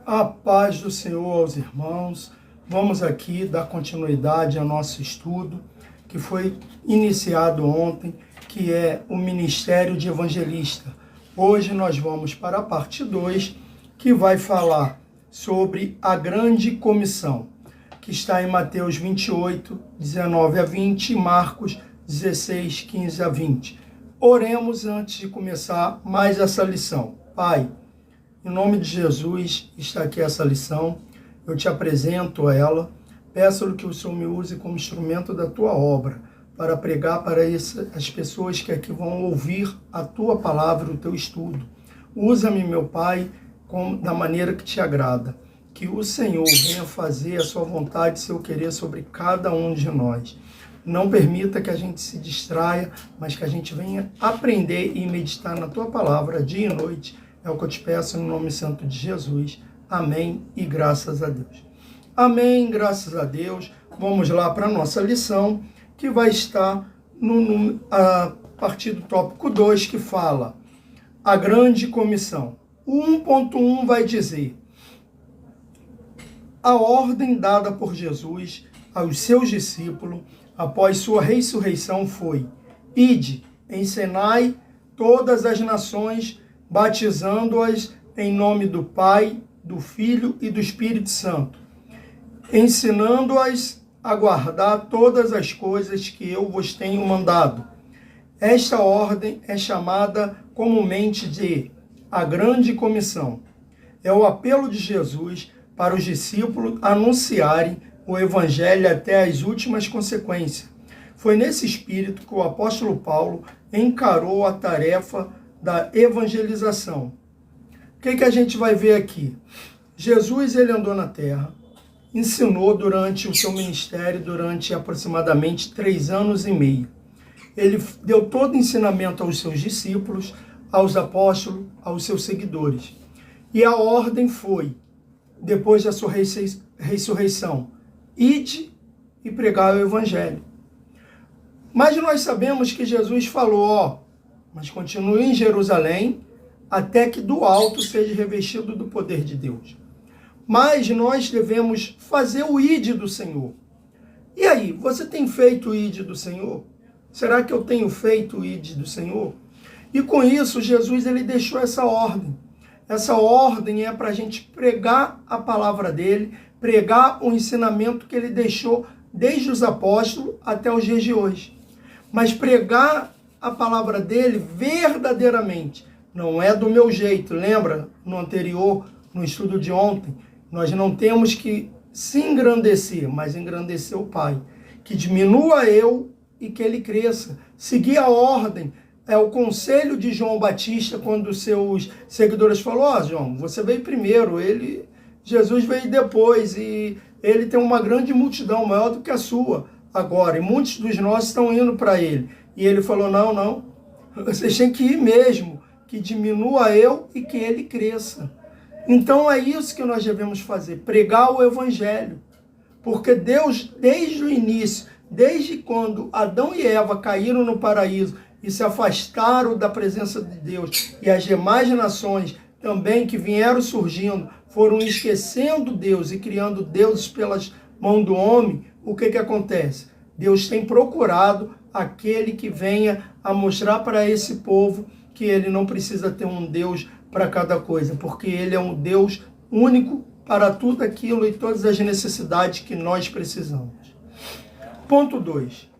A paz do Senhor aos irmãos. Vamos aqui dar continuidade ao nosso estudo, que foi iniciado ontem, que é o Ministério de Evangelista. Hoje nós vamos para a parte 2, que vai falar sobre a grande comissão, que está em Mateus 28, 19 a 20 e Marcos 16, 15 a 20. Oremos antes de começar mais essa lição. Pai, em nome de Jesus, está aqui essa lição, eu te apresento ela, peço que o Senhor me use como instrumento da tua obra, para pregar para as pessoas que aqui vão ouvir a tua palavra, o teu estudo. Usa-me, meu Pai, da maneira que te agrada, que o Senhor venha fazer a sua vontade, seu querer sobre cada um de nós. Não permita que a gente se distraia, mas que a gente venha aprender e meditar na tua palavra dia e noite. É o que eu te peço no nome santo de Jesus. Amém e graças a Deus. Amém, graças a Deus. Vamos lá para a nossa lição, que vai estar a partir do tópico 2, que fala a grande comissão. O 1.1 vai dizer: a ordem dada por Jesus aos seus discípulos após sua ressurreição foi: ide, ensinai todas as nações, batizando-as em nome do Pai, do Filho e do Espírito Santo, ensinando-as a guardar todas as coisas que eu vos tenho mandado. Esta ordem é chamada comumente de a Grande Comissão. É o apelo de Jesus para os discípulos anunciarem o Evangelho até as últimas consequências. Foi nesse espírito que o apóstolo Paulo encarou a tarefa da evangelização. O que a gente vai ver aqui? Jesus, ele andou na terra, ensinou durante o seu ministério, durante aproximadamente 3 anos e meio. Ele deu todo o ensinamento aos seus discípulos, aos apóstolos, aos seus seguidores. E a ordem foi, depois da sua ressurreição: ide e pregar o Evangelho. Mas nós sabemos que Jesus falou, mas continue em Jerusalém, até que do alto seja revestido do poder de Deus. Mas nós devemos fazer o ide do Senhor. E aí, você tem feito o ide do Senhor? Será que eu tenho feito o ide do Senhor? E com isso, Jesus ele deixou essa ordem. Essa ordem é para a gente pregar a palavra dele, pregar o ensinamento que ele deixou desde os apóstolos até os dias de hoje. Mas pregar a palavra dele verdadeiramente, não é do meu jeito. Lembra no anterior, no estudo de ontem, nós não temos que se engrandecer, mas engrandecer o Pai. Que diminua eu e que ele cresça. Seguir a ordem. É o conselho de João Batista, quando seus seguidores falaram: João, você veio primeiro, Jesus veio depois, e ele tem uma grande multidão, maior do que a sua agora, e muitos dos nossos estão indo para ele. E ele falou: não, vocês têm que ir mesmo, que diminua eu e que ele cresça. Então é isso que nós devemos fazer, pregar o Evangelho. Porque Deus, desde o início, desde quando Adão e Eva caíram no paraíso e se afastaram da presença de Deus, e as demais nações também que vieram surgindo, foram esquecendo Deus e criando deuses pelas mãos do homem, o que acontece? Deus tem procurado aquele que venha a mostrar para esse povo que ele não precisa ter um Deus para cada coisa, porque ele é um Deus único para tudo aquilo e todas as necessidades que nós precisamos. Ponto 2.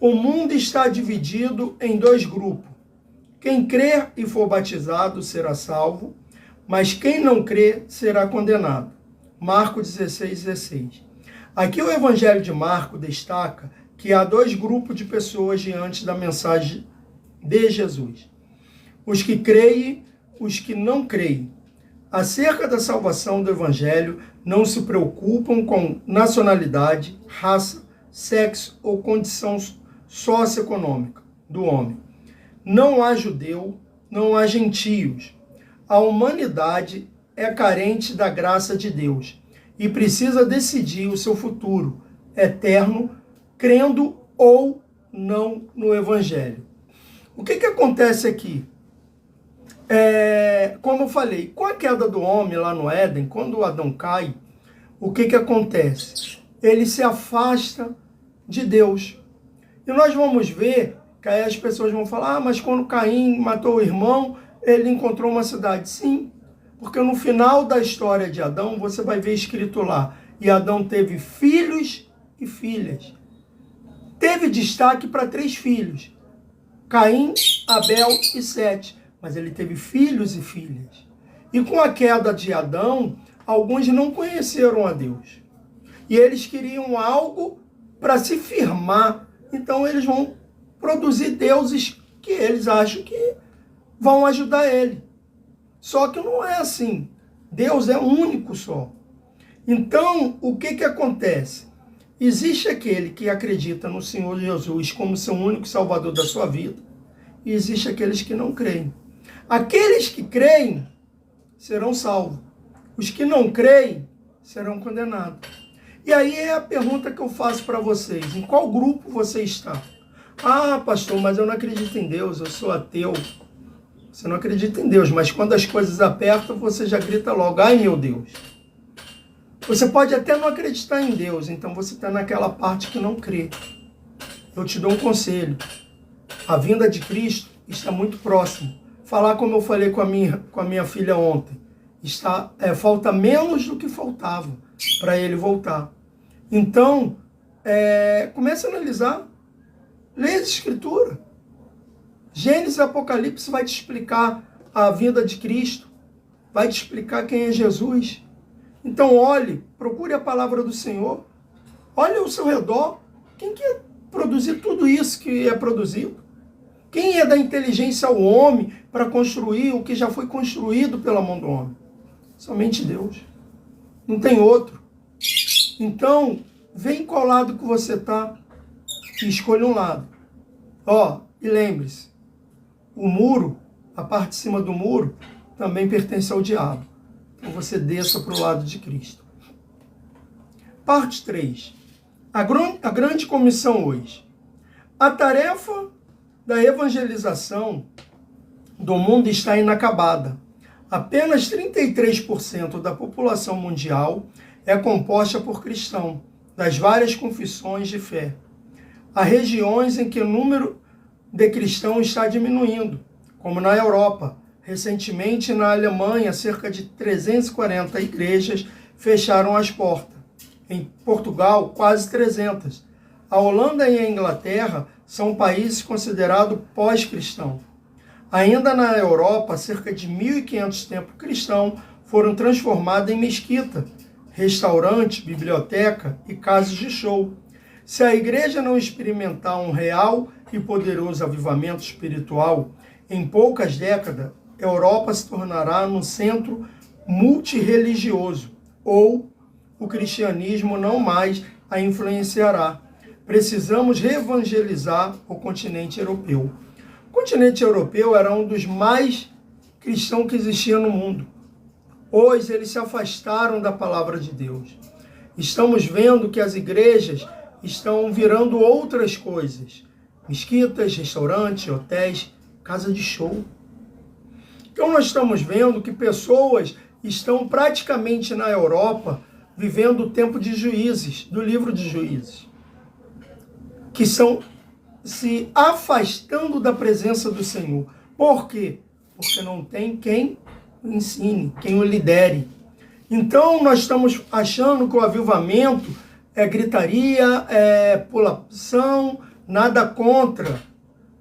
O mundo está dividido em 2 grupos. Quem crer e for batizado será salvo, mas quem não crer será condenado. Marcos 16, 16. Aqui o Evangelho de Marcos destaca que há 2 grupos de pessoas diante da mensagem de Jesus: os que creem, os que não creem. Acerca da salvação do Evangelho, não se preocupam com nacionalidade, raça, sexo ou condição socioeconômica do homem. Não há judeu, não há gentios. A humanidade é carente da graça de Deus e precisa decidir o seu futuro eterno, crendo ou não no Evangelho. O que acontece aqui? como eu falei, com a queda do homem lá no Éden, quando Adão cai, o que acontece? Ele se afasta de Deus. E nós vamos ver que aí as pessoas vão falar, mas quando Caim matou o irmão, ele encontrou uma cidade. Sim, porque no final da história de Adão, você vai ver escrito lá, e Adão teve filhos e filhas. Teve destaque para 3 filhos, Caim, Abel e Sete, mas ele teve filhos e filhas. E com a queda de Adão, alguns não conheceram a Deus. E eles queriam algo para se firmar. Então eles vão produzir deuses que eles acham que vão ajudar ele. Só que não é assim. Deus é único só. Então, o que acontece? Existe aquele que acredita no Senhor Jesus como seu único salvador da sua vida. E existe aqueles que não creem. Aqueles que creem serão salvos. Os que não creem serão condenados. E aí é a pergunta que eu faço para vocês. Em qual grupo você está? Ah, pastor, mas eu não acredito em Deus, eu sou ateu. Você não acredita em Deus, mas quando as coisas apertam, você já grita logo, ai meu Deus. Você pode até não acreditar em Deus, então você está naquela parte que não crê. Eu te dou um conselho. A vinda de Cristo está muito próxima. Falar como eu falei com a minha filha ontem. Falta menos do que faltava para ele voltar. Então, comece a analisar. Leia a Escritura. Gênesis e Apocalipse vai te explicar a vinda de Cristo. Vai te explicar quem é Jesus. Então olhe, procure a palavra do Senhor. Olhe ao seu redor. Quem quer produzir tudo isso que é produzido? Quem é da inteligência ao homem para construir o que já foi construído pela mão do homem? Somente Deus. Não tem outro. Então, vem qual lado que você está e escolha um lado. E lembre-se, o muro, a parte de cima do muro, também pertence ao diabo. Então você desça para o lado de Cristo. Parte 3. A grande comissão hoje. A tarefa da evangelização do mundo está inacabada. Apenas 33% da população mundial é composta por cristãos, das várias confissões de fé. Há regiões em que o número de cristãos está diminuindo, como na Europa. Recentemente, na Alemanha, cerca de 340 igrejas fecharam as portas. Em Portugal, quase 300. A Holanda e a Inglaterra são países considerados pós-cristãos. Ainda na Europa, cerca de 1.500 templos cristãos foram transformados em mesquita, restaurante, biblioteca e casas de show. Se a igreja não experimentar um real e poderoso avivamento espiritual, em poucas décadas, a Europa se tornará um centro multirreligioso, ou o cristianismo não mais a influenciará. Precisamos reevangelizar o continente europeu. O continente europeu era um dos mais cristãos que existia no mundo. Hoje eles se afastaram da palavra de Deus. Estamos vendo que as igrejas estão virando outras coisas. Mesquitas, restaurantes, hotéis, casa de show. Então nós estamos vendo que pessoas estão praticamente na Europa vivendo o tempo de Juízes, do livro de Juízes, que estão se afastando da presença do Senhor. Por quê? Porque não tem quem o ensine, quem o lidere. Então nós estamos achando que o avivamento é gritaria, é pulação, nada contra.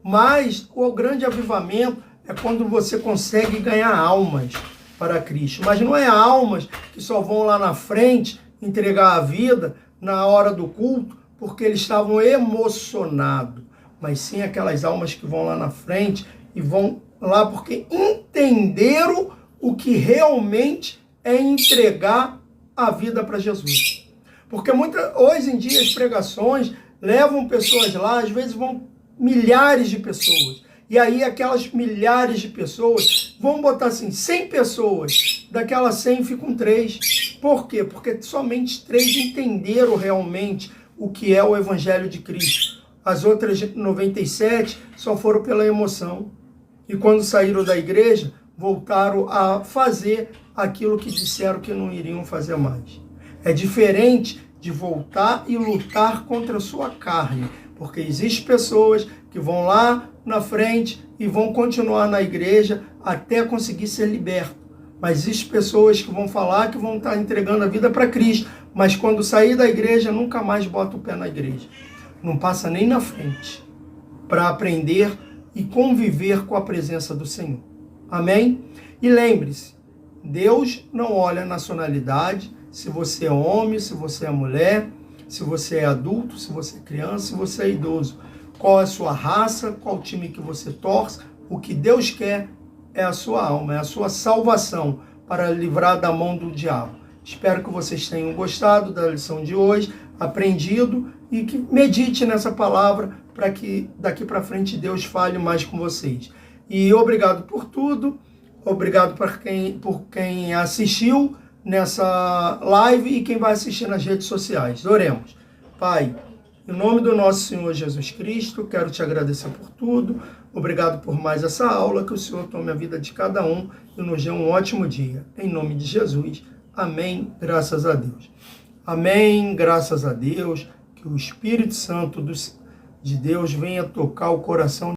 Mas o grande avivamento é quando você consegue ganhar almas para Cristo. Mas não é almas que só vão lá na frente entregar a vida na hora do culto, porque eles estavam emocionados. Mas sim aquelas almas que vão lá na frente e vão lá porque entenderam o que realmente é entregar a vida para Jesus. Porque hoje em dia as pregações levam pessoas lá, às vezes vão milhares de pessoas. E aí aquelas milhares de pessoas, vão botar assim, 100 pessoas, daquelas 100 ficam 3. Por quê? Porque somente 3 entenderam realmente o que é o Evangelho de Cristo. As outras 97 só foram pela emoção. E quando saíram da igreja, voltaram a fazer aquilo que disseram que não iriam fazer mais. É diferente de voltar e lutar contra a sua carne, porque existem pessoas que vão lá na frente e vão continuar na igreja até conseguir ser liberto. Mas existem pessoas que vão falar que vão estar entregando a vida para Cristo, mas quando sair da igreja, nunca mais bota o pé na igreja. Não passa nem na frente para aprender e conviver com a presença do Senhor. Amém? E lembre-se, Deus não olha a nacionalidade, se você é homem, se você é mulher, se você é adulto, se você é criança, se você é idoso. Qual é a sua raça, qual time que você torce. O que Deus quer é a sua alma, é a sua salvação para livrar da mão do diabo. Espero que vocês tenham gostado da lição de hoje, aprendido e que medite nessa palavra para que daqui para frente Deus fale mais com vocês. E obrigado por tudo, obrigado por quem assistiu nessa live e quem vai assistir nas redes sociais. Oremos. Pai, em nome do nosso Senhor Jesus Cristo, quero te agradecer por tudo. Obrigado por mais essa aula, que o Senhor tome a vida de cada um e nos dê um ótimo dia. Em nome de Jesus. Amém. Graças a Deus. Amém. Graças a Deus. Que o Espírito Santo de Deus venha tocar o coração